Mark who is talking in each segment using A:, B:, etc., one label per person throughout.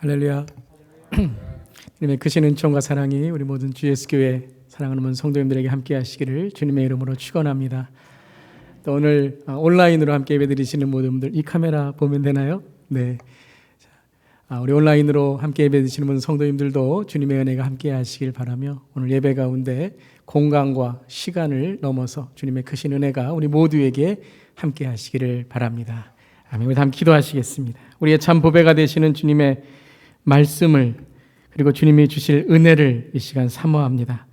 A: 할렐루야. 주님의 크신 은총과 사랑이 우리 모든 GS교회 사랑하는 모든 성도님들에게 함께 하시기를 주님의 이름으로 축원합니다. 또 오늘 온라인으로 함께 예배드리시는 모든 분들, 이 카메라 보면 되나요? 네. 우리 온라인으로 함께 예배드리시는 모든 성도님들도 주님의 은혜가 함께 하시길 바라며 오늘 예배 가운데 공간과 시간을 넘어서 주님의 크신 은혜가 우리 모두에게 함께 하시기를 바랍니다. 아멘. 우리 다 함께 기도하시겠습니다. 우리의 참 보배가 되시는 주님의 말씀을, 그리고 주님이 주실 은혜를 이 시간 사모합니다.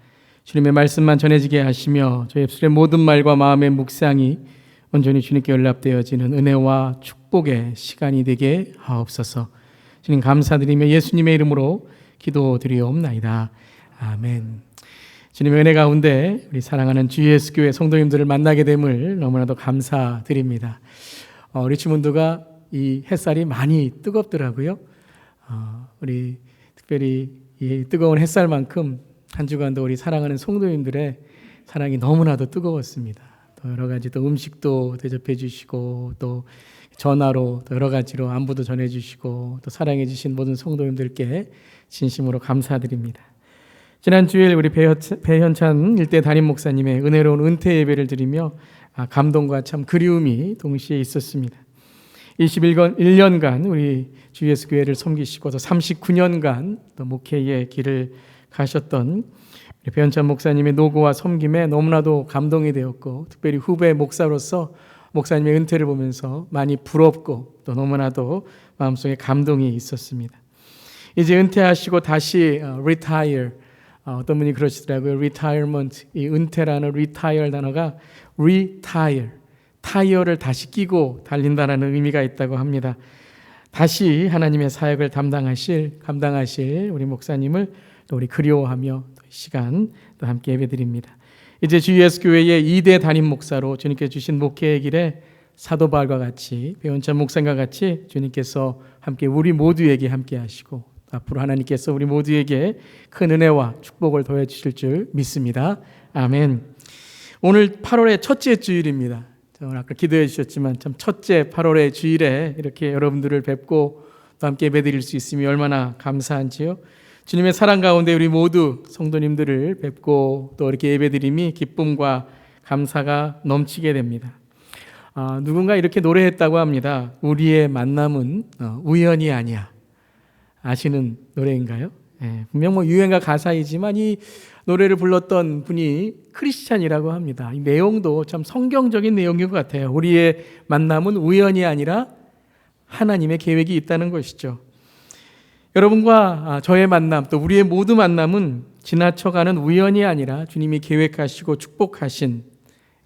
A: 주님의 말씀만 전해지게 하시며 저희 입술의 모든 말과 마음의 묵상이 온전히 주님께 연락되어지는 은혜와 축복의 시간이 되게 하옵소서. 주님 감사드리며 예수님의 이름으로 기도드리옵나이다. 아멘. 주님의 은혜 가운데 우리 사랑하는 GS교회 성도님들을 만나게 됨을 너무나도 감사드립니다. 리치몬드가 이 햇살이 많이 뜨겁더라고요. 우리 특별히 이 뜨거운 햇살만큼 한 주간도 우리 사랑하는 성도님들의 사랑이 너무나도 뜨거웠습니다. 또 여러 가지 또 음식도 대접해 주시고 또 전화로 또 여러 가지로 안부도 전해 주시고 또 사랑해 주신 모든 성도님들께 진심으로 감사드립니다. 지난 주일 우리 배현찬 일대 담임 목사님의 은혜로운 은퇴 예배를 드리며 감동과 참 그리움이 동시에 있었습니다. 21년간 우리 GS 교회를 섬기시고 또 39년간 또 목회의 길을 가셨던 배현찬 목사님의 노고와 섬김에 너무나도 감동이 되었고, 특별히 후배 목사로서 목사님의 은퇴를 보면서 많이 부럽고 또 너무나도 마음속에 감동이 있었습니다. 이제 은퇴하시고 다시 retire, 어떤 분이 그러시더라고요. retirement, 이 은퇴라는 retire 단어가 retire, 타이어를 다시 끼고 달린다는 의미가 있다고 합니다. 다시 하나님의 사역을 감당하실 우리 목사님을 또 우리 그리워하며 이 시간 또 함께 예배드립니다. 이제 GS교회의 2대 담임 목사로 주님께 주신 목회의 길에 사도 바울과 같이, 배현찬 목사님과 같이 주님께서 함께 우리 모두에게 함께 하시고 앞으로 하나님께서 우리 모두에게 큰 은혜와 축복을 더해 주실 줄 믿습니다. 아멘. 오늘 8월의 첫째 주일입니다. 오늘 아까 기도해 주셨지만 참 첫째 8월의 주일에 이렇게 여러분들을 뵙고 또 함께 예배드릴 수 있음이 얼마나 감사한지요. 주님의 사랑 가운데 우리 모두 성도님들을 뵙고 또 이렇게 예배드림이 기쁨과 감사가 넘치게 됩니다. 누군가 이렇게 노래했다고 합니다. 우리의 만남은 우연이 아니야. 아시는 노래인가요? 분명 유행가 가사이지만 이 노래를 불렀던 분이 크리스찬이라고 합니다. 이 내용도 참 성경적인 내용인 것 같아요. 우리의 만남은 우연이 아니라 하나님의 계획이 있다는 것이죠. 여러분과 저의 만남, 또 우리의 모두 만남은 지나쳐가는 우연이 아니라 주님이 계획하시고 축복하신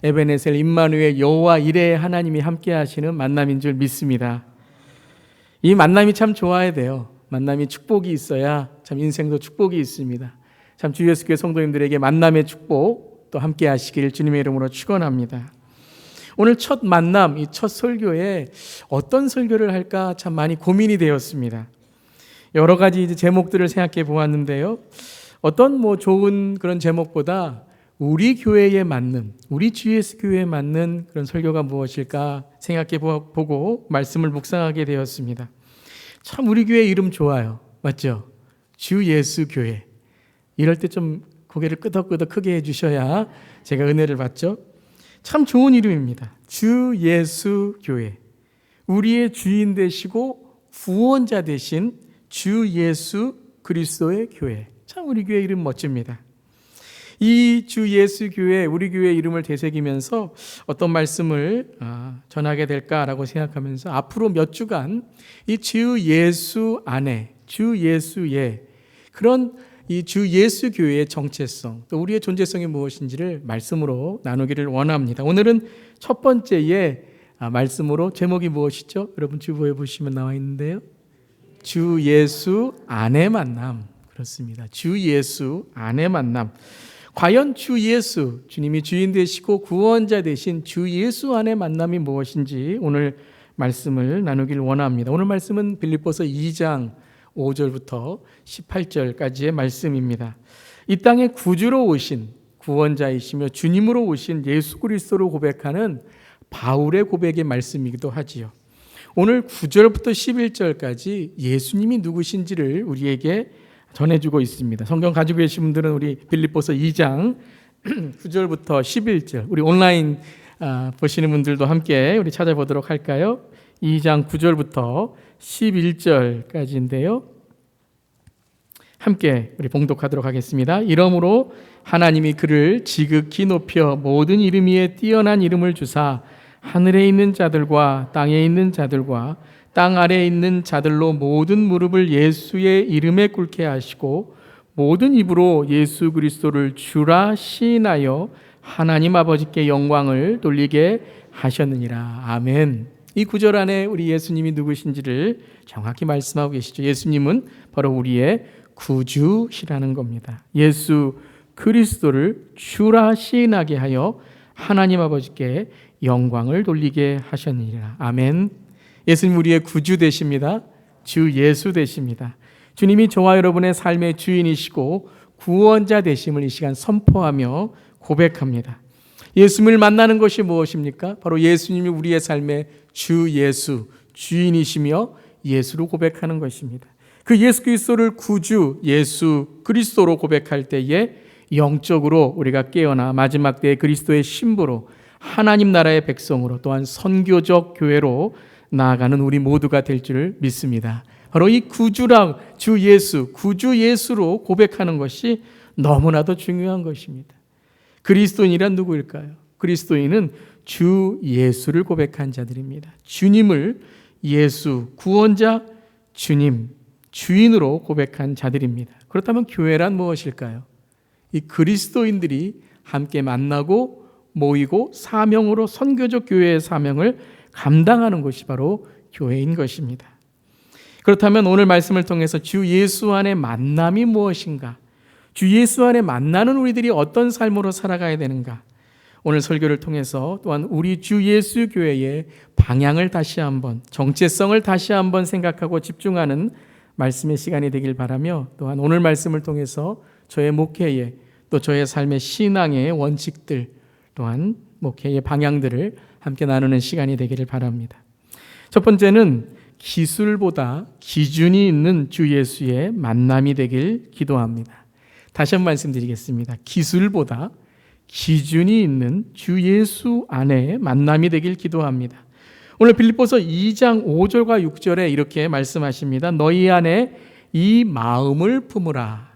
A: 에베네셀 임마누엘 여호와 이레의 하나님이 함께 하시는 만남인 줄 믿습니다. 이 만남이 참 좋아야 돼요. 만남이 축복이 있어야 참 인생도 축복이 있습니다. 참 주 예수교회 성도님들에게 만남의 축복 또 함께 하시길 주님의 이름으로 축원합니다. 오늘 첫 만남, 이 첫 설교에 어떤 설교를 할까 참 많이 고민이 되었습니다. 여러 가지 이제 제목들을 생각해 보았는데요. 어떤 좋은 그런 제목보다 우리 교회에 맞는, 우리 GS교회에 맞는 그런 설교가 무엇일까 생각해 보고 말씀을 묵상하게 되었습니다. 참 우리 교회 이름 좋아요. 맞죠? 주 예수 교회. 이럴 때 좀 고개를 끄덕끄덕 크게 해주셔야 제가 은혜를 받죠. 참 좋은 이름입니다. 주 예수 교회. 우리의 주인 되시고 구원자 되신 주 예수 그리스도의 교회. 참 우리 교회 이름 멋집니다. 이 주 예수 교회, 우리 교회 이름을 되새기면서 어떤 말씀을 전하게 될까라고 생각하면서 앞으로 몇 주간 이 주 예수 안에, 주 예수의 그런 이 주 예수 교회의 정체성, 또 우리의 존재성이 무엇인지를 말씀으로 나누기를 원합니다. 오늘은 첫 번째의 말씀으로 제목이 무엇이죠? 여러분 주보에 보시면 나와 있는데요. 주 예수 안의 만남. 그렇습니다. 주 예수 안의 만남. 과연 주 예수, 주님이 주인 되시고 구원자 되신 주 예수 안의 만남이 무엇인지 오늘 말씀을 나누길 원합니다. 오늘 말씀은 빌립보서 2장 5절부터 18절까지의 말씀입니다. 이 땅에 구주로 오신 구원자이시며 주님으로 오신 예수 그리스도로 고백하는 바울의 고백의 말씀이기도 하지요. 오늘 9절부터 11절까지 예수님이 누구신지를 우리에게 전해주고 있습니다. 성경 가지고 계신 분들은 우리 빌립보서 2장 9절부터 11절, 우리 온라인 보시는 분들도 함께 우리 찾아보도록 할까요? 2장 9절부터 11절까지인데요. 함께 우리 봉독하도록 하겠습니다. 이러므로 하나님이 그를 지극히 높여 모든 이름 위에 뛰어난 이름을 주사 하늘에 있는 자들과 땅에 있는 자들과 땅 아래에 있는 자들로 모든 무릎을 예수의 이름에 꿇게 하시고 모든 입으로 예수 그리스도를 주라 시인하여 하나님 아버지께 영광을 돌리게 하셨느니라. 아멘. 이 구절 안에 우리 예수님이 누구신지를 정확히 말씀하고 계시죠. 예수님은 바로 우리의 구주시라는 겁니다. 예수 그리스도를 주라 시인하게 하여 하나님 아버지께 영광을 돌리게 하셨느니라. 아멘. 예수님 우리의 구주 되십니다. 주 예수 되십니다. 주님이 저와 여러분의 삶의 주인이시고 구원자 되심을 이 시간 선포하며 고백합니다. 예수님을 만나는 것이 무엇입니까? 바로 예수님이 우리의 삶의 주 예수, 주인이시며 예수로 고백하는 것입니다. 그 예수 그리스도를 구주 예수 그리스도로 고백할 때에 영적으로 우리가 깨어나 마지막 때에 그리스도의 신부로 하나님 나라의 백성으로 또한 선교적 교회로 나아가는 우리 모두가 될 줄 믿습니다. 바로 이 구주랑 주 예수, 구주 예수로 고백하는 것이 너무나도 중요한 것입니다. 그리스도인이란 누구일까요? 그리스도인은 주 예수를 고백한 자들입니다. 주님을 예수, 구원자, 주님, 주인으로 고백한 자들입니다. 그렇다면 교회란 무엇일까요? 이 그리스도인들이 함께 만나고 모이고 사명으로 선교적 교회의 사명을 감당하는 것이 바로 교회인 것입니다. 그렇다면 오늘 말씀을 통해서 주 예수 안의 만남이 무엇인가? 주 예수 안에 만나는 우리들이 어떤 삶으로 살아가야 되는가? 오늘 설교를 통해서 또한 우리 주 예수 교회의 방향을 다시 한번, 정체성을 다시 한번 생각하고 집중하는 말씀의 시간이 되길 바라며, 또한 오늘 말씀을 통해서 저의 목회에 또 저의 삶의 신앙의 원칙들, 또한 목회의 방향들을 함께 나누는 시간이 되기를 바랍니다. 첫 번째는 기술보다 기준이 있는 주 예수의 만남이 되길 기도합니다. 다시 한번 말씀드리겠습니다. 기술보다 기준이 있는 주 예수 안에 만남이 되길 기도합니다. 오늘 빌립보서 2장 5절과 6절에 이렇게 말씀하십니다. 너희 안에 이 마음을 품으라.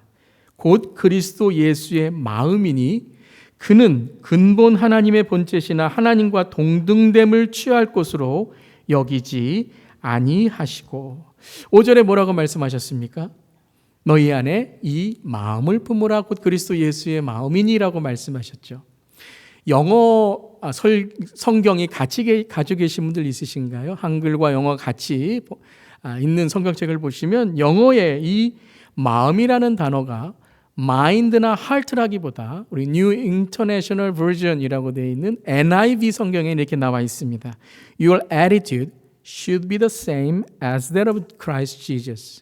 A: 곧 그리스도 예수의 마음이니 그는 근본 하나님의 본체시나 하나님과 동등됨을 취할 것으로 여기지 아니하시고. 5절에 뭐라고 말씀하셨습니까? 너희 안에 이 마음을 품으라. 곧 그리스도 예수의 마음이니라고 말씀하셨죠. 영어 성경이 같이 가지고 계신 분들 있으신가요? 한글과 영어 같이 있는 성경책을 보시면 영어에 이 마음이라는 단어가 mind나 heart라기보다 우리 New International Version이라고 되어 있는 NIV 성경에 이렇게 나와 있습니다. Your attitude should be the same as that of Christ Jesus.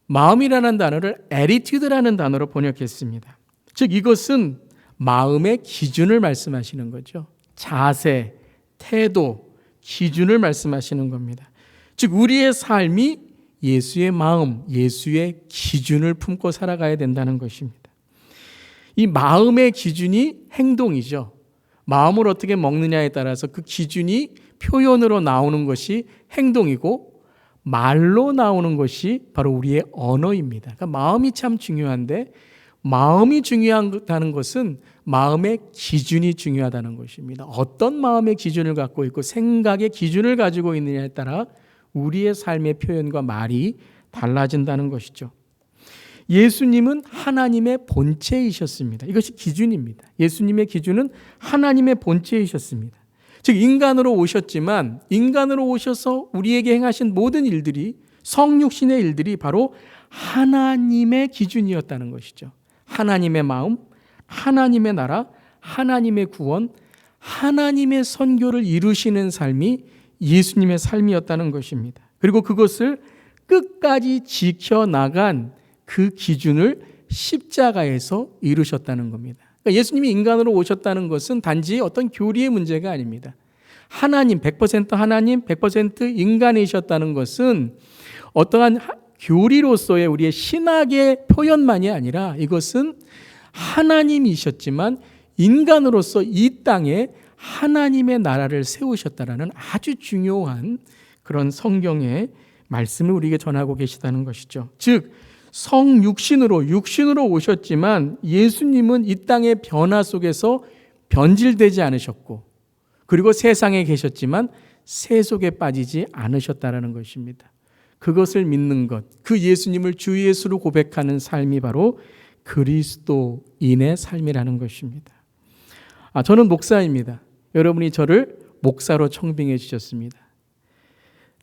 A: 마음이라는 단어를 attitude라는 단어로 번역했습니다. 즉 이것은 마음의 기준을 말씀하시는 거죠. 자세, 태도, 기준을 말씀하시는 겁니다. 즉 우리의 삶이 예수의 마음, 예수의 기준을 품고 살아가야 된다는 것입니다. 이 마음의 기준이 행동이죠. 마음을 어떻게 먹느냐에 따라서 그 기준이 표현으로 나오는 것이 행동이고 말로 나오는 것이 바로 우리의 언어입니다. 그러니까 마음이 참 중요한데 마음이 중요하다는 것은 마음의 기준이 중요하다는 것입니다. 어떤 마음의 기준을 갖고 있고 생각의 기준을 가지고 있느냐에 따라 우리의 삶의 표현과 말이 달라진다는 것이죠. 예수님은 하나님의 본체이셨습니다. 이것이 기준입니다. 예수님의 기준은 하나님의 본체이셨습니다. 즉 인간으로 오셨지만 인간으로 오셔서 우리에게 행하신 모든 일들이 성육신의 일들이 바로 하나님의 기준이었다는 것이죠. 하나님의 마음, 하나님의 나라, 하나님의 구원, 하나님의 선교를 이루시는 삶이 예수님의 삶이었다는 것입니다. 그리고 그것을 끝까지 지켜나간 그 기준을 십자가에서 이루셨다는 겁니다. 그러니까 예수님이 인간으로 오셨다는 것은 단지 어떤 교리의 문제가 아닙니다. 하나님, 100% 하나님, 100% 인간이셨다는 것은 어떠한 교리로서의 우리의 신학의 표현만이 아니라 이것은 하나님이셨지만 인간으로서 이 땅에 하나님의 나라를 세우셨다라는 아주 중요한 그런 성경의 말씀을 우리에게 전하고 계시다는 것이죠. 즉 성육신으로 오셨지만 예수님은 이 땅의 변화 속에서 변질되지 않으셨고 그리고 세상에 계셨지만 세 속에 빠지지 않으셨다라는 것입니다. 그것을 믿는 것, 그 예수님을 주 예수로 고백하는 삶이 바로 그리스도인의 삶이라는 것입니다. 저는 목사입니다. 여러분이 저를 목사로 청빙해 주셨습니다.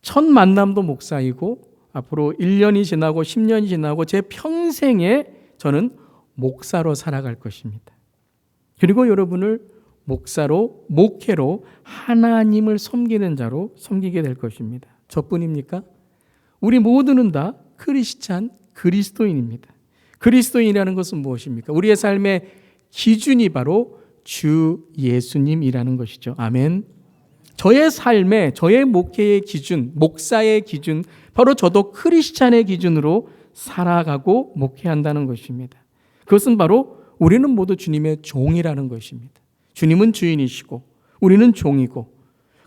A: 첫 만남도 목사이고 앞으로 1년이 지나고 10년이 지나고 제 평생에 저는 목사로 살아갈 것입니다. 그리고 여러분을 목사로, 목회로 하나님을 섬기는 자로 섬기게 될 것입니다. 저뿐입니까? 우리 모두는 다 크리스찬, 그리스도인입니다. 그리스도인이라는 것은 무엇입니까? 우리의 삶의 기준이 바로 주 예수님이라는 것이죠. 아멘. 저의 삶의, 저의 목회의 기준, 목사의 기준, 바로 저도 크리스찬의 기준으로 살아가고 목회한다는 것입니다. 그것은 바로 우리는 모두 주님의 종이라는 것입니다. 주님은 주인이시고 우리는 종이고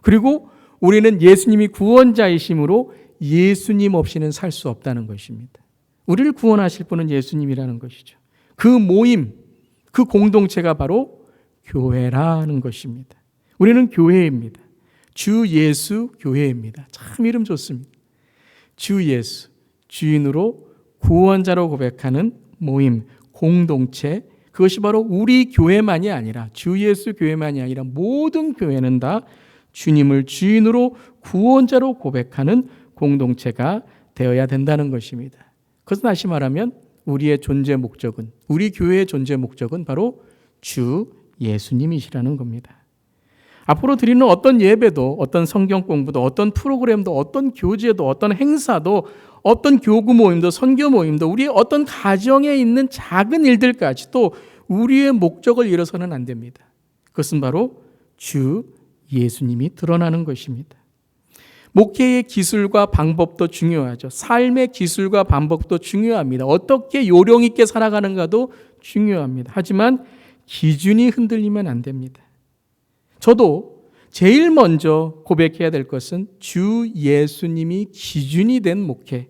A: 그리고 우리는 예수님이 구원자이심으로 예수님 없이는 살 수 없다는 것입니다. 우리를 구원하실 분은 예수님이라는 것이죠. 그 모임, 그 공동체가 바로 교회라는 것입니다. 우리는 교회입니다. 주 예수 교회입니다. 참 이름 좋습니다. 주 예수, 주인으로 구원자로 고백하는 모임, 공동체, 그것이 바로 우리 교회만이 아니라 주 예수 교회만이 아니라 모든 교회는 다 주님을 주인으로 구원자로 고백하는 공동체가 되어야 된다는 것입니다. 그것은 다시 말하면 우리의 존재 목적은, 우리 교회의 존재 목적은 바로 주 예수님이시라는 겁니다. 앞으로 드리는 어떤 예배도, 어떤 성경 공부도, 어떤 프로그램도, 어떤 교제도, 어떤 행사도, 어떤 교구 모임도, 선교 모임도, 우리의 어떤 가정에 있는 작은 일들까지도 우리의 목적을 잃어서는 안 됩니다. 그것은 바로 주 예수님이 드러나는 것입니다. 목회의 기술과 방법도 중요하죠. 삶의 기술과 방법도 중요합니다. 어떻게 요령 있게 살아가는가도 중요합니다. 하지만 기준이 흔들리면 안 됩니다. 저도 제일 먼저 고백해야 될 것은 주 예수님이 기준이 된 목회,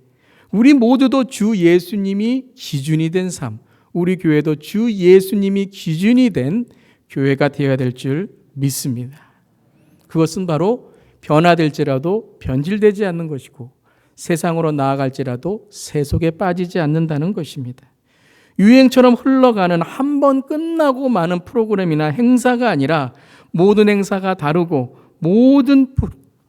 A: 우리 모두도 주 예수님이 기준이 된 삶, 우리 교회도 주 예수님이 기준이 된 교회가 되어야 될 줄 믿습니다. 그것은 바로 변화될지라도 변질되지 않는 것이고 세상으로 나아갈지라도 세속에 빠지지 않는다는 것입니다. 유행처럼 흘러가는 한 번 끝나고 마는 프로그램이나 행사가 아니라 모든 행사가 다르고 모든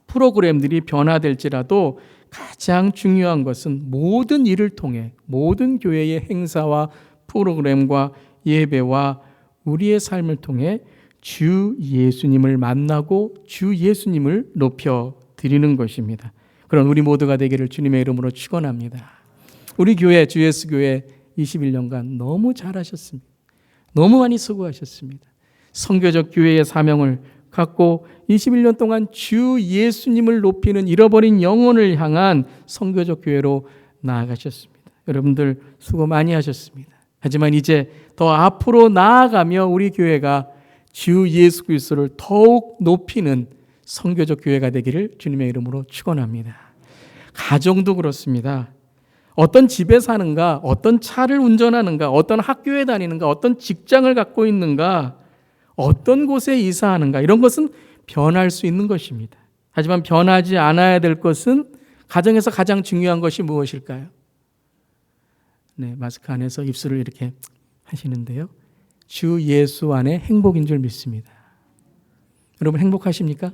A: 프로그램들이 변화될지라도 가장 중요한 것은 모든 일을 통해 모든 교회의 행사와 프로그램과 예배와 우리의 삶을 통해 주 예수님을 만나고 주 예수님을 높여 드리는 것입니다. 그런 우리 모두가 되기를 주님의 이름으로 축원합니다. 우리 교회 주 예수 교회 21년간 너무 잘하셨습니다. 너무 많이 수고하셨습니다. 선교적 교회의 사명을 갖고 21년 동안 주 예수님을 높이는 잃어버린 영혼을 향한 선교적 교회로 나아가셨습니다. 여러분들 수고 많이 하셨습니다. 하지만 이제 더 앞으로 나아가며 우리 교회가 주 예수 그리스도를 더욱 높이는 선교적 교회가 되기를 주님의 이름으로 축원합니다. 가정도 그렇습니다. 어떤 집에 사는가, 어떤 차를 운전하는가, 어떤 학교에 다니는가, 어떤 직장을 갖고 있는가, 어떤 곳에 이사하는가, 이런 것은 변할 수 있는 것입니다. 하지만 변하지 않아야 될 것은 가정에서 가장 중요한 것이 무엇일까요? 네, 마스크 안에서 입술을 이렇게 하시는데요. 주 예수 안에 행복인 줄 믿습니다. 여러분 행복하십니까?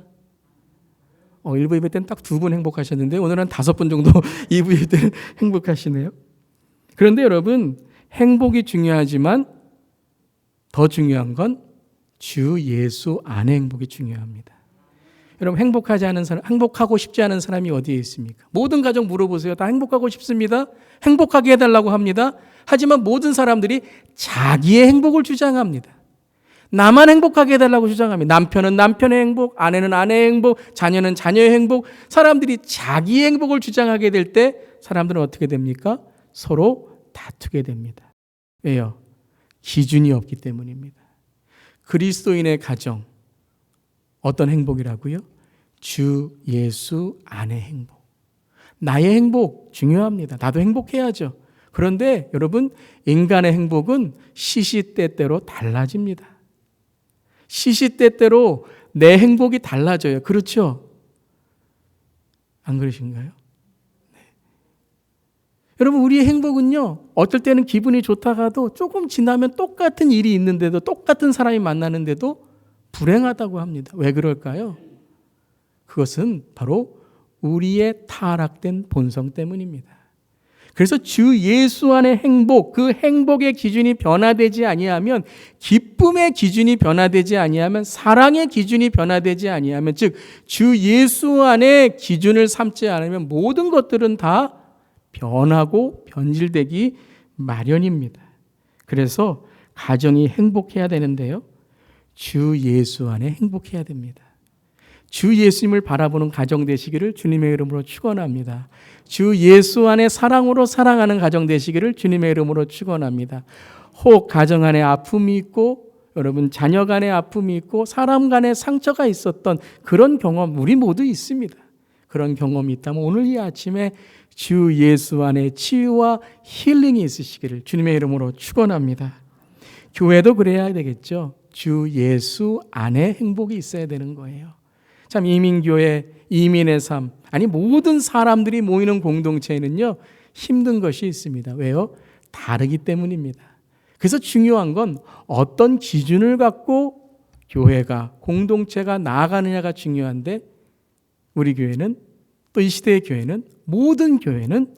A: 1부 예배 때는 딱 2분 행복하셨는데 오늘은 5분 정도 2부 예배 때는 행복하시네요. 그런데 여러분 행복이 중요하지만 더 중요한 건 주 예수 안에 행복이 중요합니다. 여러분 행복하지 않은 사람, 행복하고 싶지 않은 사람이 어디에 있습니까? 모든 가정 물어보세요. 다 행복하고 싶습니다. 행복하게 해달라고 합니다. 하지만 모든 사람들이 자기의 행복을 주장합니다. 나만 행복하게 해달라고 주장합니다. 남편은 남편의 행복, 아내는 아내의 행복, 자녀는 자녀의 행복. 사람들이 자기 행복을 주장하게 될 때 사람들은 어떻게 됩니까? 서로 다투게 됩니다. 왜요? 기준이 없기 때문입니다. 그리스도인의 가정, 어떤 행복이라고요? 주 예수 안의 행복. 나의 행복 중요합니다. 나도 행복해야죠. 그런데 여러분, 인간의 행복은 시시때때로 달라집니다. 시시때때로 내 행복이 달라져요. 그렇죠? 안 그러신가요? 네. 여러분, 우리의 행복은요, 어떨 때는 기분이 좋다가도 조금 지나면 똑같은 일이 있는데도, 똑같은 사람이 만나는데도 불행하다고 합니다. 왜 그럴까요? 그것은 바로 우리의 타락된 본성 때문입니다. 그래서 주 예수 안의 행복, 그 행복의 기준이 변화되지 아니하면, 기쁨의 기준이 변화되지 아니하면, 사랑의 기준이 변화되지 아니하면, 즉 주 예수 안의 기준을 삼지 않으면 모든 것들은 다 변하고 변질되기 마련입니다. 그래서 가정이 행복해야 되는데요, 주 예수 안에 행복해야 됩니다. 주 예수님을 바라보는 가정 되시기를 주님의 이름으로 축원합니다. 주 예수 안에 사랑으로 사랑하는 가정 되시기를 주님의 이름으로 축원합니다. 혹 가정 안에 아픔이 있고, 여러분 자녀 간의 아픔이 있고, 사람 간의 상처가 있었던 그런 경험 우리 모두 있습니다. 그런 경험이 있다면 오늘 이 아침에 주 예수 안에 치유와 힐링이 있으시기를 주님의 이름으로 축원합니다. 교회도 그래야 되겠죠. 주 예수 안에 행복이 있어야 되는 거예요. 참 이민교회, 이민의 삶, 아니 모든 사람들이 모이는 공동체에는요, 힘든 것이 있습니다. 왜요? 다르기 때문입니다. 그래서 중요한 건 어떤 기준을 갖고 교회가, 공동체가 나아가느냐가 중요한데, 우리 교회는, 또 이 시대의 교회는, 모든 교회는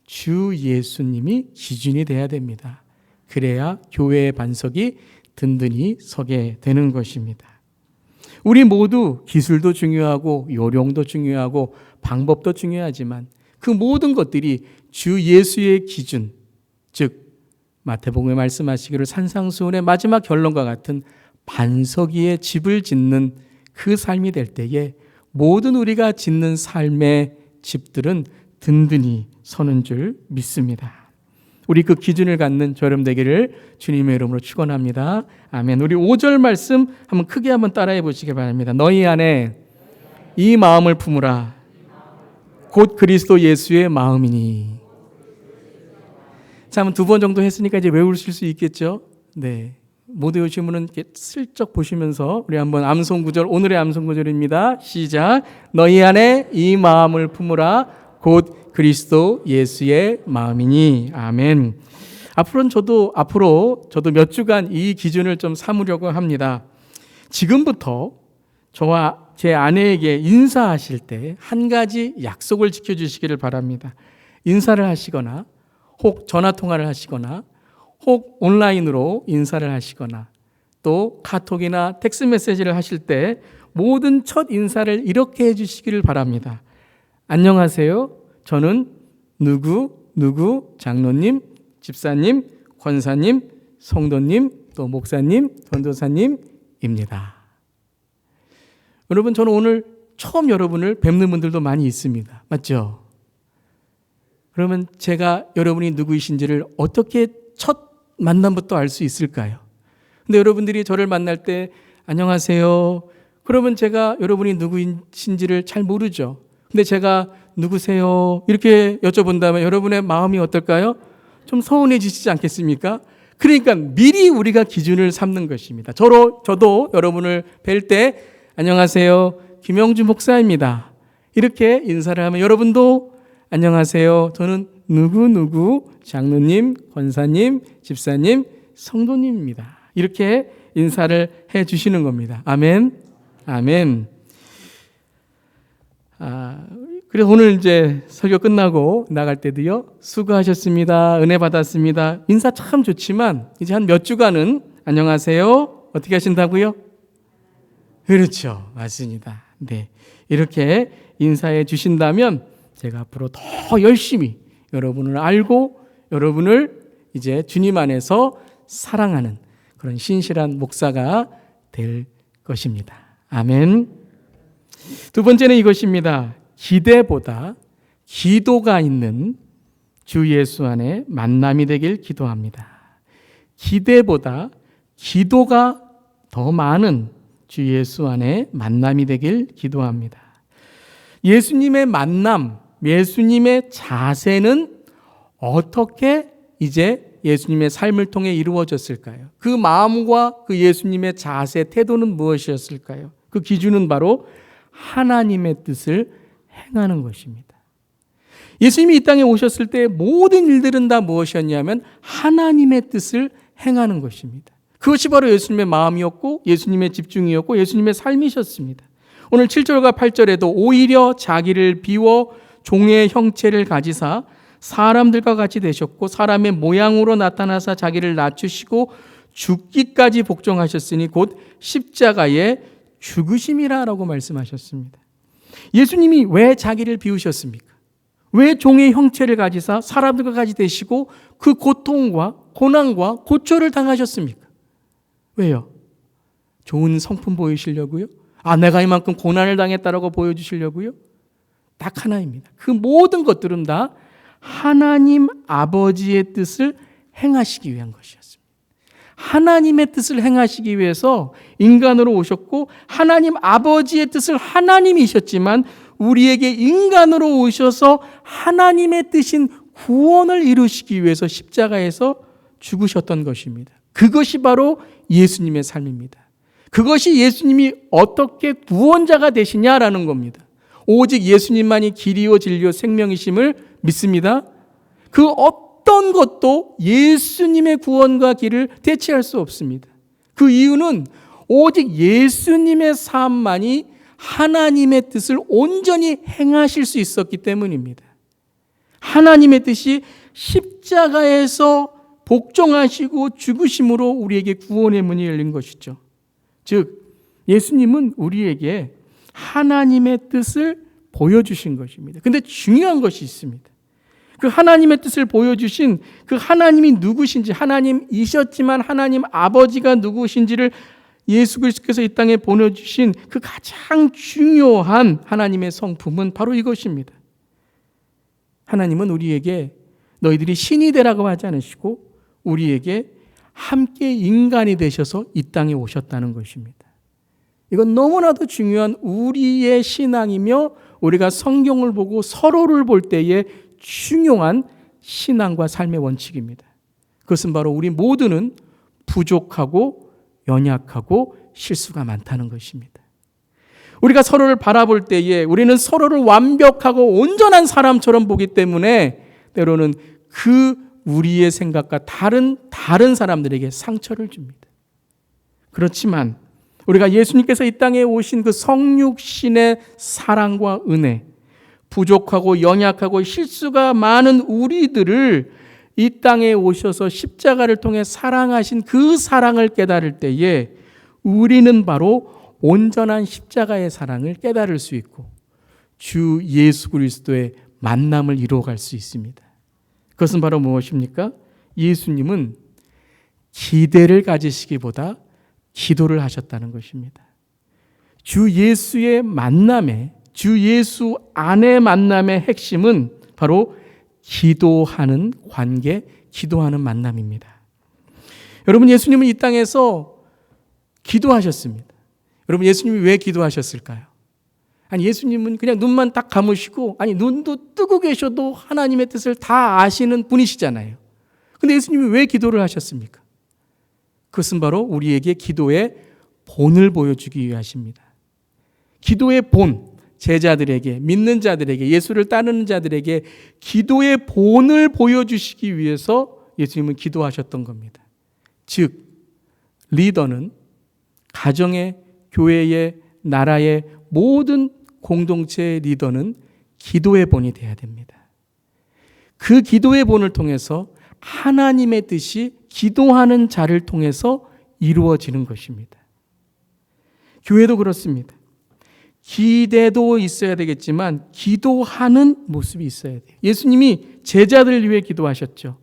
A: 주 예수님이 기준이 돼야 됩니다. 그래야 교회의 반석이 든든히 서게 되는 것입니다. 우리 모두 기술도 중요하고 요령도 중요하고 방법도 중요하지만 그 모든 것들이 주 예수의 기준, 즉 마태복음에 말씀하시기를 산상수훈의 마지막 결론과 같은 반석 위에 집을 짓는 그 삶이 될 때에 모든 우리가 짓는 삶의 집들은 든든히 서는 줄 믿습니다. 우리 그 기준을 갖는 저렴 되기를 주님의 이름으로 축원합니다. 아멘. 우리 5절 말씀 한번 크게 한번 따라해 보시기 바랍니다. 너희 안에 이 마음을 품으라. 곧 그리스도 예수의 마음이니. 자, 한번 2번 정도 했으니까 이제 외우실 수 있겠죠? 네. 못 외우신 분은 이렇게 슬쩍 보시면서 우리 한번 암송 구절, 오늘의 암송 구절입니다. 시작. 너희 안에 이 마음을 품으라. 곧 그리스도 예수의 마음이니. 아멘. 앞으로 저도 몇 주간 이 기준을 좀 삼으려고 합니다. 지금부터 저와 제 아내에게 인사하실 때 한 가지 약속을 지켜주시기를 바랍니다. 인사를 하시거나 혹 전화통화를 하시거나 혹 온라인으로 인사를 하시거나 또 카톡이나 텍스트 메시지를 하실 때 모든 첫 인사를 이렇게 해주시기를 바랍니다. 안녕하세요. 저는 누구 장로님, 집사님, 권사님, 성도님, 또 목사님, 전도사님입니다. 여러분, 저는 오늘 처음 여러분을 뵙는 분들도 많이 있습니다. 맞죠? 그러면 제가 여러분이 누구이신지를 어떻게 첫 만남부터 알 수 있을까요? 근데 여러분들이 저를 만날 때 안녕하세요. 그러면 제가 여러분이 누구이신지를 잘 모르죠. 근데 제가 누구세요? 이렇게 여쭤본다면 여러분의 마음이 어떨까요? 좀 서운해지시지 않겠습니까? 그러니까 미리 우리가 기준을 삼는 것입니다. 저도 여러분을 뵐 때 안녕하세요. 김영주 목사입니다. 이렇게 인사를 하면 여러분도 안녕하세요. 저는 누구 장로님, 권사님, 집사님, 성도님입니다. 이렇게 인사를 해 주시는 겁니다. 아멘. 아멘. 그래서 오늘 이제 설교 끝나고 나갈 때도요, 수고하셨습니다. 은혜 받았습니다. 인사 참 좋지만 이제 한 몇 주간은 안녕하세요. 어떻게 하신다고요? 그렇죠. 맞습니다. 네. 이렇게 인사해 주신다면 제가 앞으로 더 열심히 여러분을 알고 여러분을 이제 주님 안에서 사랑하는 그런 신실한 목사가 될 것입니다. 아멘. 두 번째는 이것입니다. 기대보다 기도가 있는 주 예수 안에 만남이 되길 기도합니다. 기대보다 기도가 더 많은 주 예수 안에 만남이 되길 기도합니다. 예수님의 만남, 예수님의 자세는 어떻게 이제 예수님의 삶을 통해 이루어졌을까요? 그 마음과 그 예수님의 자세, 태도는 무엇이었을까요? 그 기준은 바로 하나님의 뜻을 행하는 것입니다. 예수님이 이 땅에 오셨을 때 모든 일들은 다 무엇이었냐면 하나님의 뜻을 행하는 것입니다. 그것이 바로 예수님의 마음이었고 예수님의 집중이었고 예수님의 삶이셨습니다. 오늘 7절과 8절에도 오히려 자기를 비워 종의 형체를 가지사 사람들과 같이 되셨고 사람의 모양으로 나타나사 자기를 낮추시고 죽기까지 복종하셨으니 곧 십자가에 죽으심이라라고 말씀하셨습니다. 예수님이 왜 자기를 비우셨습니까? 왜 종의 형체를 가지사 사람들과 같이 되시고 그 고통과 고난과 고초를 당하셨습니까? 왜요? 좋은 성품 보이시려고요? 내가 이만큼 고난을 당했다라고 보여주시려고요? 딱 하나입니다. 그 모든 것들은 다 하나님 아버지의 뜻을 행하시기 위한 것이었습니다. 하나님의 뜻을 행하시기 위해서 인간으로 오셨고 하나님 아버지의 뜻을 하나님이셨지만 우리에게 인간으로 오셔서 하나님의 뜻인 구원을 이루시기 위해서 십자가에서 죽으셨던 것입니다. 그것이 바로 예수님의 삶입니다. 그것이 예수님이 어떻게 구원자가 되시냐라는 겁니다. 오직 예수님만이 길이요 진리요 생명이심을 믿습니다. 그 어떤 것도 예수님의 구원과 길을 대체할 수 없습니다. 그 이유는 오직 예수님의 삶만이 하나님의 뜻을 온전히 행하실 수 있었기 때문입니다. 하나님의 뜻이 십자가에서 복종하시고 죽으심으로 우리에게 구원의 문이 열린 것이죠. 즉 예수님은 우리에게 하나님의 뜻을 보여주신 것입니다. 그런데 중요한 것이 있습니다. 그 하나님의 뜻을 보여주신 그 하나님이 누구신지, 하나님이셨지만 하나님 아버지가 누구신지를 예수 그리스도께서 이 땅에 보내주신 그 가장 중요한 하나님의 성품은 바로 이것입니다. 하나님은 우리에게 너희들이 신이 되라고 하지 않으시고 우리에게 함께 인간이 되셔서 이 땅에 오셨다는 것입니다. 이건 너무나도 중요한 우리의 신앙이며 우리가 성경을 보고 서로를 볼 때의 중요한 신앙과 삶의 원칙입니다. 그것은 바로 우리 모두는 부족하고 연약하고 실수가 많다는 것입니다. 우리가 서로를 바라볼 때에 우리는 서로를 완벽하고 온전한 사람처럼 보기 때문에 때로는 그 우리의 생각과 다른 사람들에게 상처를 줍니다. 그렇지만 우리가 예수님께서 이 땅에 오신 그 성육신의 사랑과 은혜, 부족하고 연약하고 실수가 많은 우리들을 이 땅에 오셔서 십자가를 통해 사랑하신 그 사랑을 깨달을 때에 우리는 바로 온전한 십자가의 사랑을 깨달을 수 있고 주 예수 그리스도의 만남을 이루어갈 수 있습니다. 그것은 바로 무엇입니까? 예수님은 기대를 가지시기보다 기도를 하셨다는 것입니다. 주 예수의 만남에, 주 예수 안의 만남의 핵심은 바로 기도하는 관계, 기도하는 만남입니다. 여러분, 예수님은 이 땅에서 기도하셨습니다. 여러분, 예수님이 왜 기도하셨을까요? 예수님은 그냥 눈만 딱 감으시고, 눈도 뜨고 계셔도 하나님의 뜻을 다 아시는 분이시잖아요. 근데 예수님이 왜 기도를 하셨습니까? 그것은 바로 우리에게 기도의 본을 보여주기 위하십니다. 기도의 본, 제자들에게, 믿는 자들에게, 예수를 따르는 자들에게 기도의 본을 보여주시기 위해서 예수님은 기도하셨던 겁니다. 즉, 리더는 가정의, 교회의, 나라의 모든 공동체의 리더는 기도의 본이 되어야 됩니다. 그 기도의 본을 통해서 하나님의 뜻이 기도하는 자를 통해서 이루어지는 것입니다. 교회도 그렇습니다. 기대도 있어야 되겠지만 기도하는 모습이 있어야 돼요. 예수님이 제자들을 위해 기도하셨죠.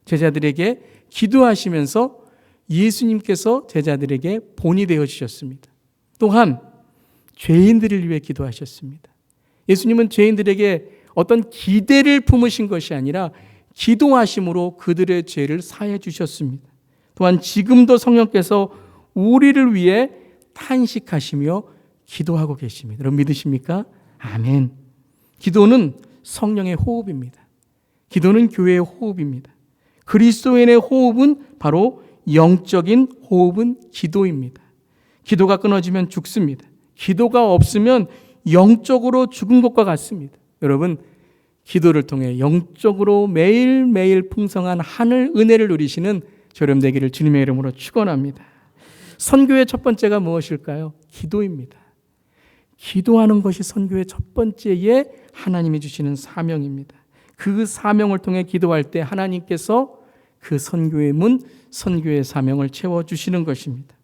A: 제자들에게 기도하시면서 예수님께서 제자들에게 본이 되어 주셨습니다. 또한 죄인들을 위해 기도하셨습니다. 예수님은 죄인들에게 어떤 기대를 품으신 것이 아니라 기도하심으로 그들의 죄를 사해 주셨습니다. 또한 지금도 성령께서 우리를 위해 탄식하시며 기도하고 계십니다. 여러분 믿으십니까? 아멘. 기도는 성령의 호흡입니다. 기도는 교회의 호흡입니다. 그리스도인의 호흡은 바로 영적인 호흡은 기도입니다. 기도가 끊어지면 죽습니다. 기도가 없으면 영적으로 죽은 것과 같습니다. 여러분, 기도를 통해 영적으로 매일매일 풍성한 하늘 은혜를 누리시는 저렴 되기를 주님의 이름으로 축원합니다. 선교의 첫 번째가 무엇일까요? 기도입니다. 기도하는 것이 선교의 첫 번째에 하나님이 주시는 사명입니다. 그 사명을 통해 기도할 때 하나님께서 그 선교의 문, 선교의 사명을 채워주시는 것입니다.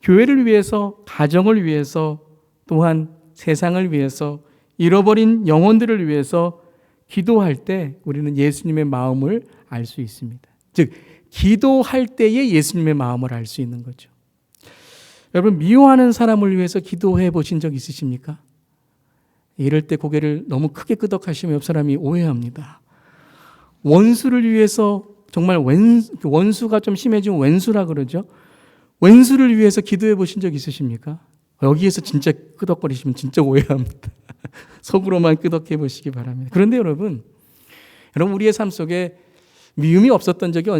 A: 교회를 위해서, 가정을 위해서, 또한 세상을 위해서, 잃어버린 영혼들을 위해서 기도할 때 우리는 예수님의 마음을 알 수 있습니다. 즉, 기도할 때에 예수님의 마음을 알 수 있는 거죠. 여러분, 미워하는 사람을 위해서 기도해 보신 적 있으십니까? 이럴 때 고개를 너무 크게 끄덕하시면 옆 사람이 오해합니다. 원수를 위해서, 정말 원수가 좀 심해지면 왼수라 그러죠. 왼수를 위해서 기도해 보신 적 있으십니까? 여기에서 진짜 끄덕거리시면 진짜 오해합니다. 속으로만 끄덕해 보시기 바랍니다. 그런데 여러분 우리의 삶 속에 미움이 없었던 적이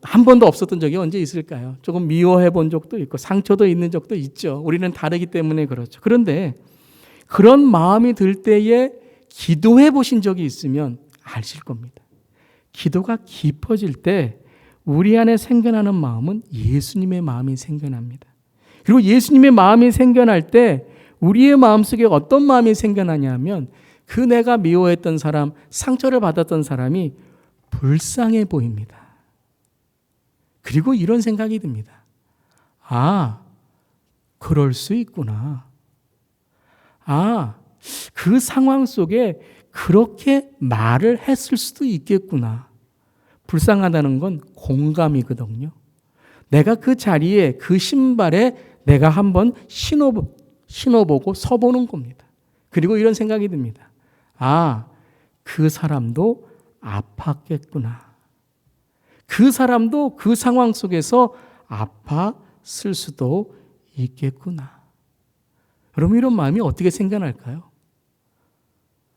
A: 한 번도 없었던 적이 언제 있을까요? 조금 미워해 본 적도 있고 상처도 있는 적도 있죠. 우리는 다르기 때문에 그렇죠. 그런데 그런 마음이 들 때에 기도해 보신 적이 있으면 아실 겁니다. 기도가 깊어질 때 우리 안에 생겨나는 마음은 예수님의 마음이 생겨납니다. 그리고 예수님의 마음이 생겨날 때 우리의 마음속에 어떤 마음이 생겨나냐 하면 그 내가 미워했던 사람, 상처를 받았던 사람이 불쌍해 보입니다. 그리고 이런 생각이 듭니다. 아, 그럴 수 있구나. 아, 그 상황 속에 그렇게 말을 했을 수도 있겠구나. 불쌍하다는 건 공감이거든요. 내가 그 자리에 그 신발에 내가 한번 신어보고 서보는 겁니다. 그리고 이런 생각이 듭니다. 아, 그 사람도 아팠겠구나. 그 사람도 그 상황 속에서 아팠을 수도 있겠구나. 여러분, 이런 마음이 어떻게 생겨날까요?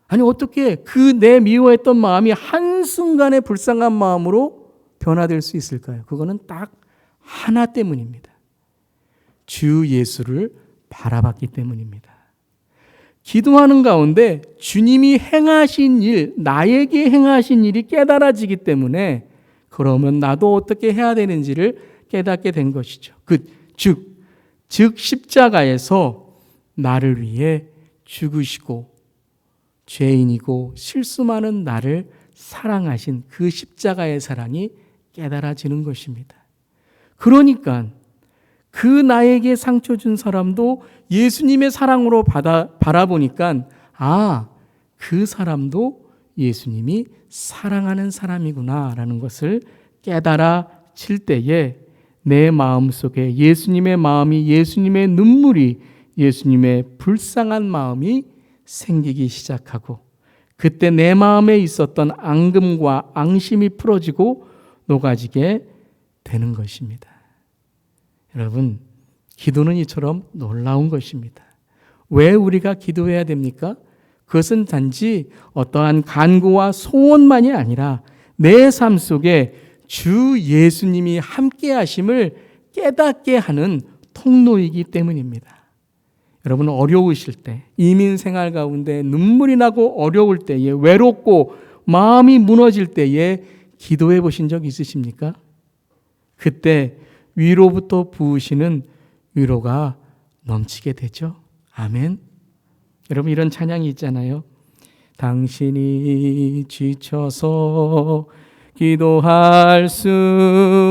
A: 아니, 어떻게 그 내 미워했던 마음이 한순간에 불쌍한 마음으로 변화될 수 있을까요? 그거는 딱 하나 때문입니다. 주 예수를 바라봤기 때문입니다. 기도하는 가운데 주님이 행하신 일, 나에게 행하신 일이 깨달아지기 때문에 그러면 나도 어떻게 해야 되는지를 깨닫게 된 것이죠. 즉 십자가에서 나를 위해 죽으시고 죄인이고 실수 많은 나를 사랑하신 그 십자가의 사랑이 깨달아지는 것입니다. 그러니까 그 나에게 상처 준 사람도 예수님의 사랑으로 바라보니까 아, 그 사람도 예수님이 사랑하는 사람이구나라는 것을 깨달아질 때에 내 마음속에 예수님의 마음이, 예수님의 눈물이, 예수님의 불쌍한 마음이 생기기 시작하고 그때 내 마음에 있었던 앙금과 앙심이 풀어지고 녹아지게 되는 것입니다. 여러분, 기도는 이처럼 놀라운 것입니다. 왜 우리가 기도해야 됩니까? 그것은 단지 어떠한 간구와 소원만이 아니라 내 삶 속에 주 예수님이 함께 하심을 깨닫게 하는 통로이기 때문입니다. 여러분, 어려우실 때, 이민 생활 가운데 눈물이 나고 어려울 때에, 외롭고 마음이 무너질 때에 기도해 보신 적 있으십니까? 그때 위로부터 부으시는 위로가 넘치게 되죠. 아멘. 여러분, 이런 찬양이 있잖아요. 당신이 지쳐서 기도할 수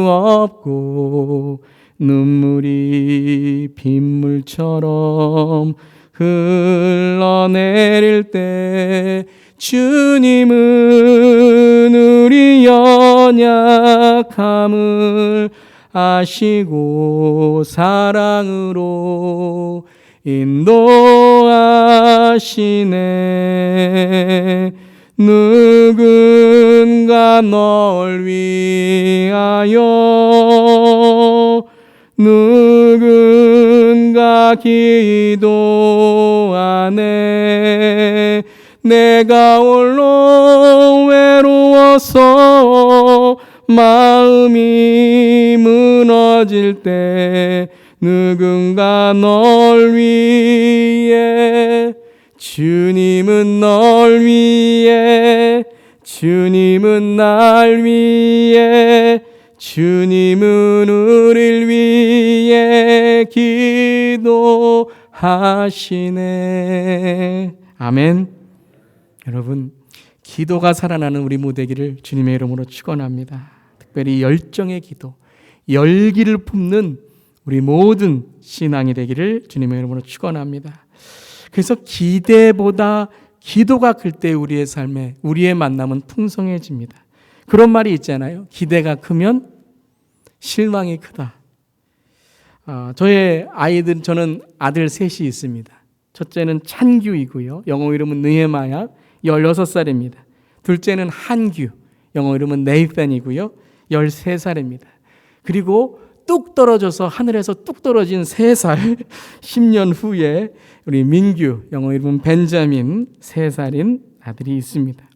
A: 없고 눈물이 빗물처럼 흘러내릴 때 주님은 우리 연약함을 하시고 사랑으로 인도하시네. 누군가 널 위하여 누군가 기도하네. 내가 홀로 외로워서 마음이 무너질 때 누군가 널 위해 주님은 널 위해 주님은 날 위해 주님은 우리를 위해 기도하시네. 아멘. 여러분, 기도가 살아나는 우리 모두되기를 주님의 이름으로 축원합니다. 특별히 열정의 기도, 열기를 품는 우리 모든 신앙이 되기를 주님의 이름으로 축원합니다. 그래서 기대보다 기도가 클 때 우리의 삶에 우리의 만남은 풍성해집니다. 그런 말이 있잖아요. 기대가 크면 실망이 크다. 저의 아이들, 저는 아들 셋이 있습니다. 첫째는 찬규이고요. 영어 이름은 느헤마야, 16살입니다. 둘째는 한규, 영어 이름은 네이탄이고요. 13살입니다. 그리고 뚝 떨어져서 하늘에서 뚝 떨어진 3살, 10년 후에 우리 민규, 영어 이름은 벤자민, 3살인 아들이 있습니다.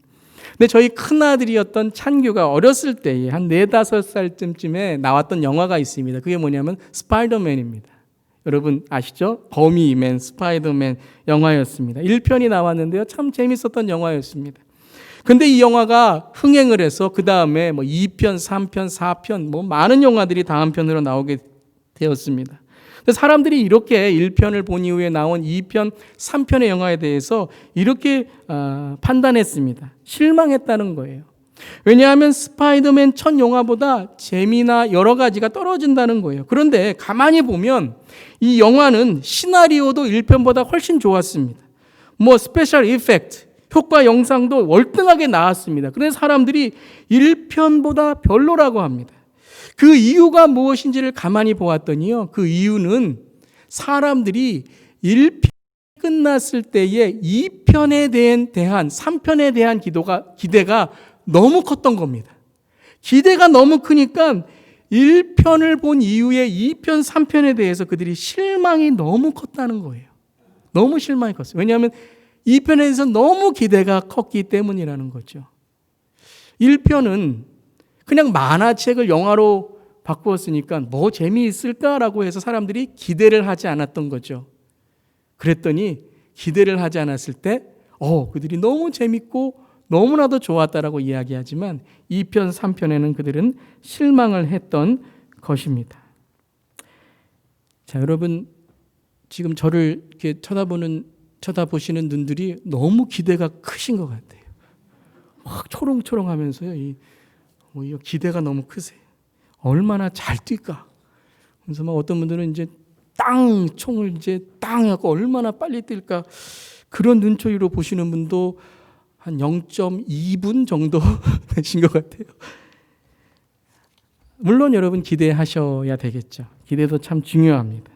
A: 근데 저희 큰아들이었던 찬규가 어렸을 때에 한 4, 5살쯤에 나왔던 영화가 있습니다. 그게 뭐냐면 스파이더맨입니다. 여러분 아시죠? 거미맨, 스파이더맨 영화였습니다. 1편이 나왔는데요. 참 재밌었던 영화였습니다. 근데 이 영화가 흥행을 해서 그 다음에 2편, 3편, 4편 많은 영화들이 다음 편으로 나오게 되었습니다. 사람들이 이렇게 1편을 본 이후에 나온 2편, 3편의 영화에 대해서 이렇게 판단했습니다. 실망했다는 거예요. 왜냐하면 스파이더맨 첫 영화보다 재미나 여러 가지가 떨어진다는 거예요. 그런데 가만히 보면 이 영화는 시나리오도 1편보다 훨씬 좋았습니다. 스페셜 이펙트, 효과 영상도 월등하게 나왔습니다. 그래서 사람들이 1편보다 별로라고 합니다. 그 이유가 무엇인지를 가만히 보았더니요. 그 이유는 사람들이 1편 끝났을 때의 2편에 대한 3편에 대한 기대가 너무 컸던 겁니다. 기대가 너무 크니까 1편을 본 이후에 2편, 3편에 대해서 그들이 실망이 너무 컸다는 거예요. 너무 실망이 컸어요. 왜냐하면 2편에 대해서 너무 기대가 컸기 때문이라는 거죠. 1편은 그냥 만화책을 영화로 바꾸었으니까 뭐 재미있을까라고 해서 사람들이 기대를 하지 않았던 거죠. 그랬더니 기대를 하지 않았을 때 그들이 너무 재밌고 너무나도 좋았다라고 이야기하지만 2편, 3편에는 그들은 실망을 했던 것입니다. 자, 여러분 지금 저를 이렇게 쳐다보시는 눈들이 너무 기대가 크신 것 같아요. 막 초롱초롱하면서요. 이 기대가 너무 크세요. 얼마나 잘 뛸까? 그래서 어떤 분들은 이제 총을 땅 하고 얼마나 빨리 뛸까? 그런 눈초리로 보시는 분도 한 0.2분 정도 되신 것 같아요. 물론 여러분 기대하셔야 되겠죠. 기대도 참 중요합니다.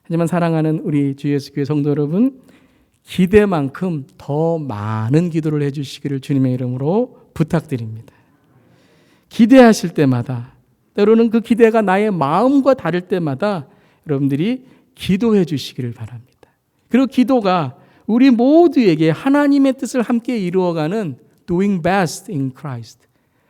A: 하지만 사랑하는 우리 주 예수 교회 성도 여러분, 기대만큼 더 많은 기도를 해주시기를 주님의 이름으로 부탁드립니다. 기대하실 때마다, 때로는 그 기대가 나의 마음과 다를 때마다 여러분들이 기도해 주시기를 바랍니다. 그리고 기도가 우리 모두에게 하나님의 뜻을 함께 이루어가는 doing best in Christ,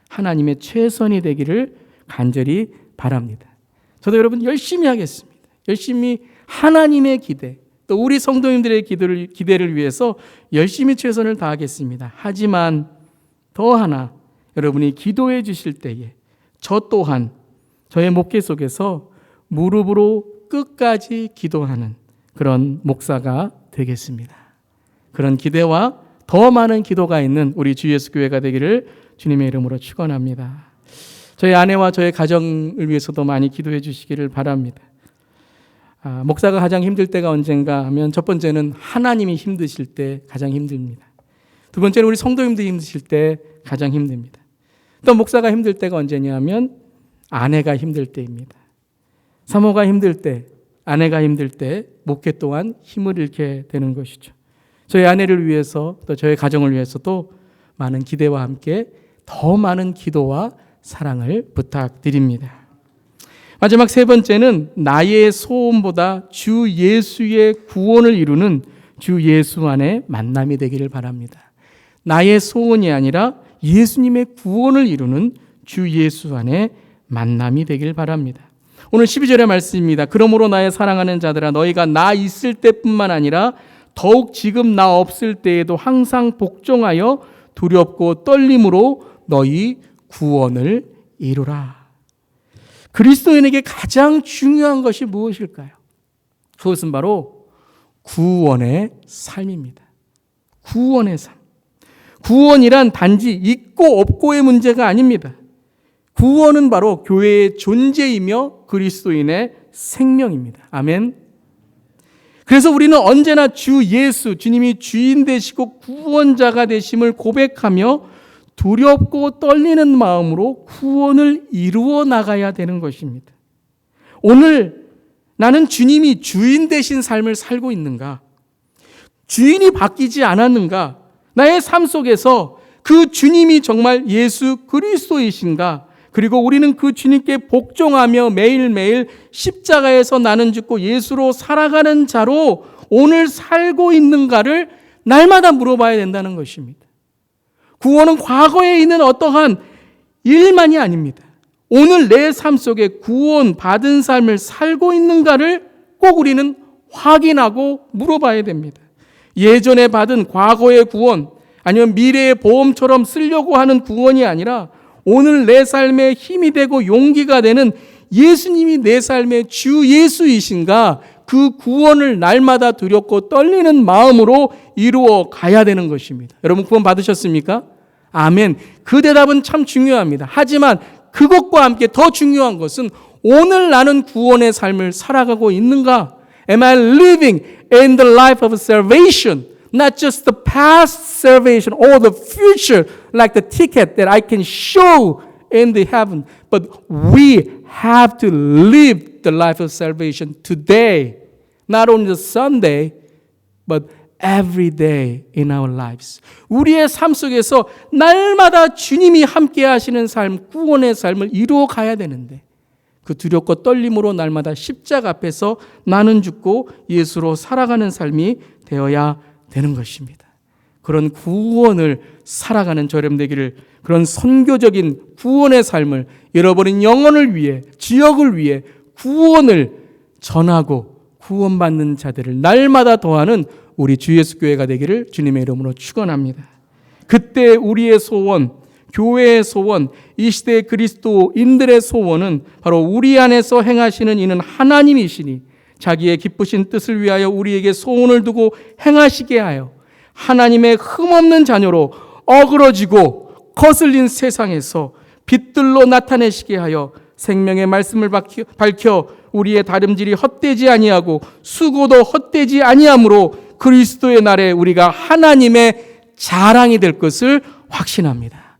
A: 하나님의 최선이 되기를 간절히 바랍니다. 저도 여러분 열심히 하겠습니다. 열심히 하나님의 기대, 또 우리 성도님들의 기대를 위해서 열심히 최선을 다하겠습니다. 하지만 더 하나, 여러분이 기도해 주실 때에 저 또한 저의 목회 속에서 무릎으로 끝까지 기도하는 그런 목사가 되겠습니다. 그런 기대와 더 많은 기도가 있는 우리 주 예수 교회가 되기를 주님의 이름으로 축원합니다. 저희 아내와 저의 가정을 위해서도 많이 기도해 주시기를 바랍니다. 목사가 가장 힘들 때가 언젠가 하면 첫 번째는 하나님이 힘드실 때 가장 힘듭니다. 두 번째는 우리 성도님들이 힘드실 때 가장 힘듭니다. 또 목사가 힘들 때가 언제냐 하면 아내가 힘들 때입니다. 사모가 힘들 때, 아내가 힘들 때 목회 또한 힘을 잃게 되는 것이죠. 저희 아내를 위해서 또 저희 가정을 위해서도 많은 기대와 함께 더 많은 기도와 사랑을 부탁드립니다. 마지막 세 번째는 나의 소원보다 주 예수의 구원을 이루는 주 예수 안에 만남이 되기를 바랍니다. 나의 소원이 아니라 예수님의 구원을 이루는 주 예수 안에 만남이 되길 바랍니다. 오늘 12절의 말씀입니다. 그러므로 나의 사랑하는 자들아 너희가 나 있을 때뿐만 아니라 더욱 지금 나 없을 때에도 항상 복종하여 두렵고 떨림으로 너희 구원을 이루라. 그리스도인에게 가장 중요한 것이 무엇일까요? 그것은 바로 구원의 삶입니다. 구원의 삶. 구원이란 단지 있고 없고의 문제가 아닙니다. 구원은 바로 교회의 존재이며 그리스도인의 생명입니다. 아멘. 그래서 우리는 언제나 주 예수, 주님이 주인 되시고 구원자가 되심을 고백하며 두렵고 떨리는 마음으로 구원을 이루어 나가야 되는 것입니다. 오늘 나는 주님이 주인 되신 삶을 살고 있는가? 주인이 바뀌지 않았는가? 나의 삶 속에서 그 주님이 정말 예수 그리스도이신가? 그리고 우리는 그 주님께 복종하며 매일매일 십자가에서 나는 죽고 예수로 살아가는 자로 오늘 살고 있는가를 날마다 물어봐야 된다는 것입니다. 구원은 과거에 있는 어떠한 일만이 아닙니다. 오늘 내 삶 속에 구원 받은 삶을 살고 있는가를 꼭 우리는 확인하고 물어봐야 됩니다. 예전에 받은 과거의 구원, 아니면 미래의 보험처럼 쓰려고 하는 구원이 아니라 오늘 내 삶에 힘이 되고 용기가 되는 예수님이 내 삶의 주 예수이신가, 그 구원을 날마다 두렵고 떨리는 마음으로 이루어 가야 되는 것입니다. 여러분 구원 받으셨습니까? 아멘. 그 대답은 참 중요합니다. 하지만 그것과 함께 더 중요한 것은 오늘 나는 구원의 삶을 살아가고 있는가? Am I living in the life of salvation? Not just the past salvation or the future like the ticket that I can show in the heaven. But we have to live the life of salvation today. Not only the Sunday, but every day in our lives. 우리의 삶 속에서 날마다 주님이 함께 하시는 삶, 구원의 삶을 이루어 가야 되는데 그 두렵고 떨림으로 날마다 십자가 앞에서 나는 죽고 예수로 살아가는 삶이 되어야 되는 것입니다. 그런 구원을 살아가는 저렴 되기를, 그런 선교적인 구원의 삶을 잃어버린 영혼을 위해, 지역을 위해 구원을 전하고 구원받는 자들을 날마다 더하는 우리 주 예수 교회가 되기를 주님의 이름으로 축원합니다. 그때 우리의 소원, 교회의 소원, 이 시대의 그리스도인들의 소원은 바로 우리 안에서 행하시는 이는 하나님이시니 자기의 기쁘신 뜻을 위하여 우리에게 소원을 두고 행하시게 하여 하나님의 흠없는 자녀로 어그러지고 거슬린 세상에서 빛들로 나타내시게 하여 생명의 말씀을 밝혀 우리의 다름질이 헛되지 아니하고 수고도 헛되지 아니하므로 그리스도의 날에 우리가 하나님의 자랑이 될 것을 확신합니다.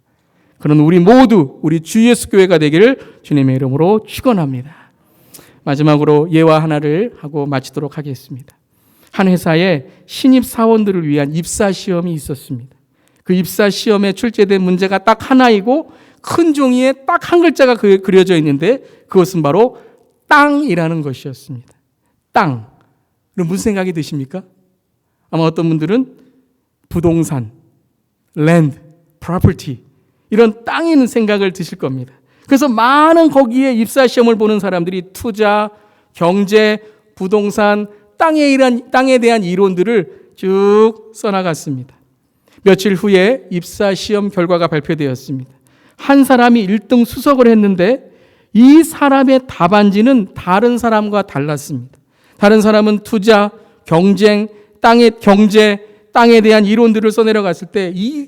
A: 그런 우리 모두 우리 주 예수 교회가 되기를 주님의 이름으로 축원합니다. 마지막으로 예화 하나를 하고 마치도록 하겠습니다. 한 회사에 신입 사원들을 위한 입사 시험이 있었습니다. 그 입사 시험에 출제된 문제가 딱 하나이고 큰 종이에 딱 한 글자가 그려져 있는데 그것은 바로 땅이라는 것이었습니다. 땅. 그럼 무슨 생각이 드십니까? 아마 어떤 분들은 부동산, land, property 이런 땅에 있는 생각을 드실 겁니다. 그래서 많은 거기에 입사 시험을 보는 사람들이 투자, 경제, 부동산, 땅에 대한 이론들을 쭉 써나갔습니다. 며칠 후에 입사 시험 결과가 발표되었습니다. 한 사람이 1등 수석을 했는데 이 사람의 답안지는 다른 사람과 달랐습니다. 다른 사람은 투자, 경제, 땅에 대한 이론들을 써내려갔을 때 이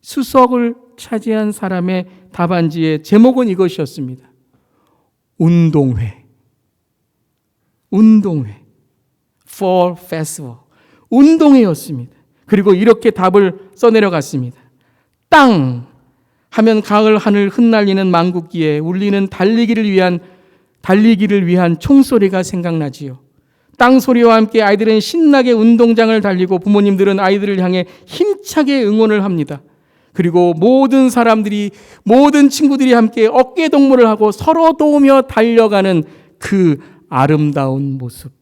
A: 수석을 차지한 사람의 답안지의 제목은 이것이었습니다. 운동회. Fall Festival. 운동회였습니다. 그리고 이렇게 답을 써내려갔습니다. 땅. 하면 가을 하늘 흩날리는 망국기에 울리는 달리기를 위한 총소리가 생각나지요. 땅 소리와 함께 아이들은 신나게 운동장을 달리고 부모님들은 아이들을 향해 힘차게 응원을 합니다. 그리고 모든 사람들이, 모든 친구들이 함께 어깨 동무를 하고 서로 도우며 달려가는 그 아름다운 모습.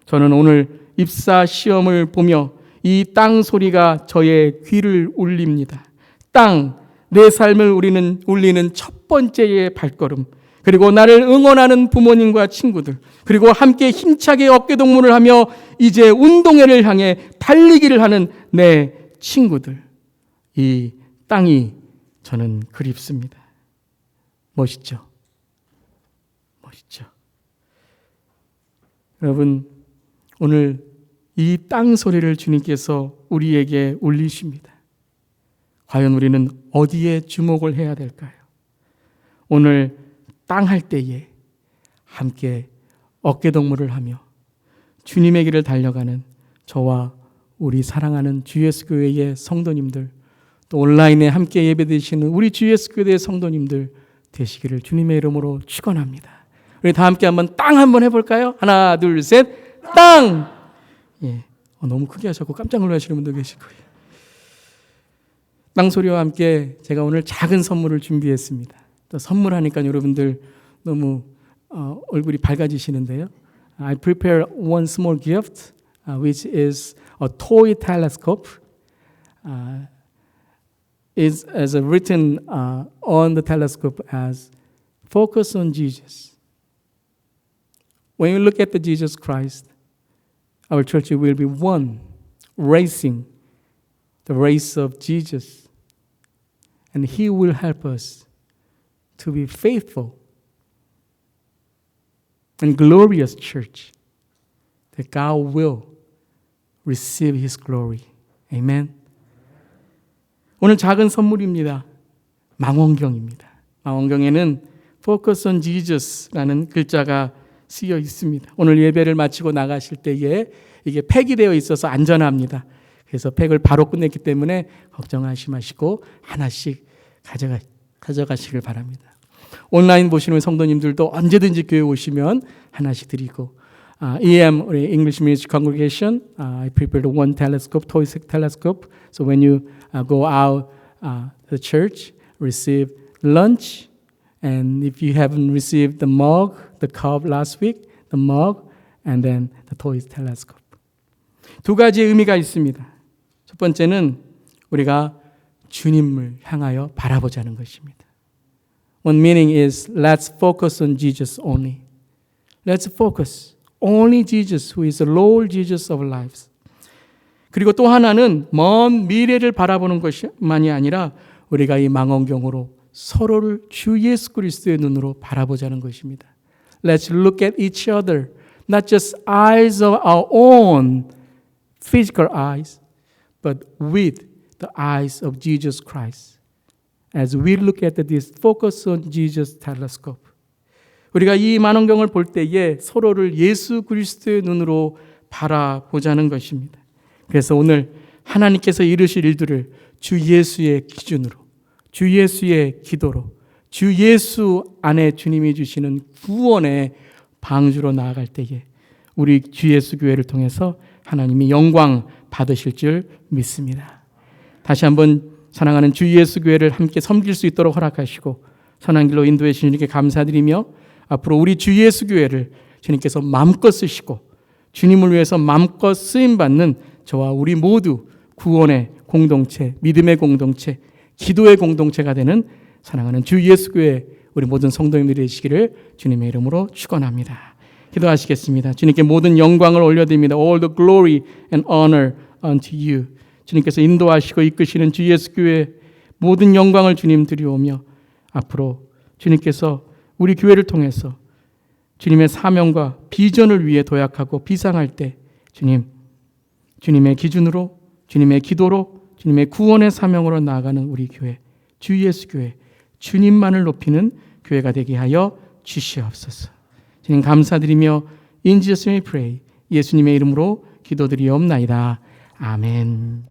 A: 저는 오늘 입사 시험을 보며 이 땅 소리가 저의 귀를 울립니다. 땅, 내 삶을 울리는 첫 번째의 발걸음. 그리고 나를 응원하는 부모님과 친구들, 그리고 함께 힘차게 어깨동무를 하며 이제 운동회를 향해 달리기를 하는 내 친구들. 이 땅이 저는 그립습니다. 멋있죠? 멋있죠? 여러분, 오늘 이 땅 소리를 주님께서 우리에게 울리십니다. 과연 우리는 어디에 주목을 해야 될까요? 오늘 땅 할 때에 함께 어깨동무를 하며 주님의 길을 달려가는 저와 우리 사랑하는 주예수 교회의 성도님들, 또 온라인에 함께 예배드리시는 우리 주예수 교회의 성도님들 되시기를 주님의 이름으로 축원합니다. 우리 다 함께 땅 한번 해볼까요? 하나, 둘, 셋, 땅! 예, 너무 크게 하셨고 깜짝 놀라시는 분도 계실 거예요. 땅 소리와 함께 제가 오늘 작은 선물을 준비했습니다. 또 선물하니까 여러분들 너무 얼굴이 밝아지시는데요. I prepare one small gift, which is a toy telescope. Is as written on the telescope as focus on Jesus. When you look at the Jesus Christ, our church will be one, racing the race of Jesus. And He will help us to be faithful and glorious church, that God will receive His glory. Amen. 오늘 작은 선물입니다. 망원경입니다. 망원경에는 Focus on Jesus라는 글자가 쓰여 있습니다. 오늘 예배를 마치고 나가실 때에 이게 팩이 되어 있어서 안전합니다. 그래서 팩을 바로 끝냈기 때문에 걱정하지 마시고 하나씩 가져가시길 바랍니다. 온라인 보시는 성도님들도 언제든지 교회 오시면 하나씩 드리고, EM, 우리 English Ministry Congregation, I prepared one telescope, toy telescope. So when you go out the church, receive lunch, and if you haven't received the mug, the cup last week, the mug, and then the toy telescope. 두 가지의 의미가 있습니다. 첫 번째는 우리가 주님을 향하여 바라보자는 것입니다. One meaning is let's focus on Jesus only. Let's focus only Jesus, who is the Lord Jesus of lives. 그리고 또 하나는 먼 미래를 바라보는 것만이 아니라 우리가 이 망원경으로 서로를 주 예수 그리스도의 눈으로 바라보자는 것입니다. Let's look at each other, not just eyes of our own physical eyes, but with the eyes of Jesus Christ. As we look at this focus on Jesus telescope. 우리가 이 망원경을 볼 때에 서로를 예수 그리스도의 눈으로 바라보자는 것입니다. 그래서 오늘 하나님께서 이루실 일들을 주 예수의 기준으로, 주 예수의 기도로, 주 예수 안에 주님이 주시는 구원의 방주로 나아갈 때에 우리 주 예수 교회를 통해서 하나님이 영광 받으실 줄 믿습니다. 다시 한번 사랑하는 주 예수 교회를 함께 섬길 수 있도록 허락하시고 선한 길로 인도해 주신 주님께 감사드리며 앞으로 우리 주 예수 교회를 주님께서 마음껏 쓰시고 주님을 위해서 마음껏 쓰임받는 저와 우리 모두 구원의 공동체, 믿음의 공동체, 기도의 공동체가 되는 사랑하는 주 예수 교회 우리 모든 성도님들이 되시기를 주님의 이름으로 축원합니다. 기도하시겠습니다. 주님께 모든 영광을 올려드립니다. All the glory and honor unto you. 주님께서 인도하시고 이끄시는 주 예수 교회 모든 영광을 주님 드리오며 앞으로 주님께서 우리 교회를 통해서 주님의 사명과 비전을 위해 도약하고 비상할 때 주님의 기준으로, 주님의 기도로, 주님의 구원의 사명으로 나아가는 우리 교회, 주 예수 교회, 주님만을 높이는 교회가 되게 하여 주시옵소서. 주님 감사드리며 In Jesus' name we pray. 예수님의 이름으로 기도드리옵나이다. 아멘.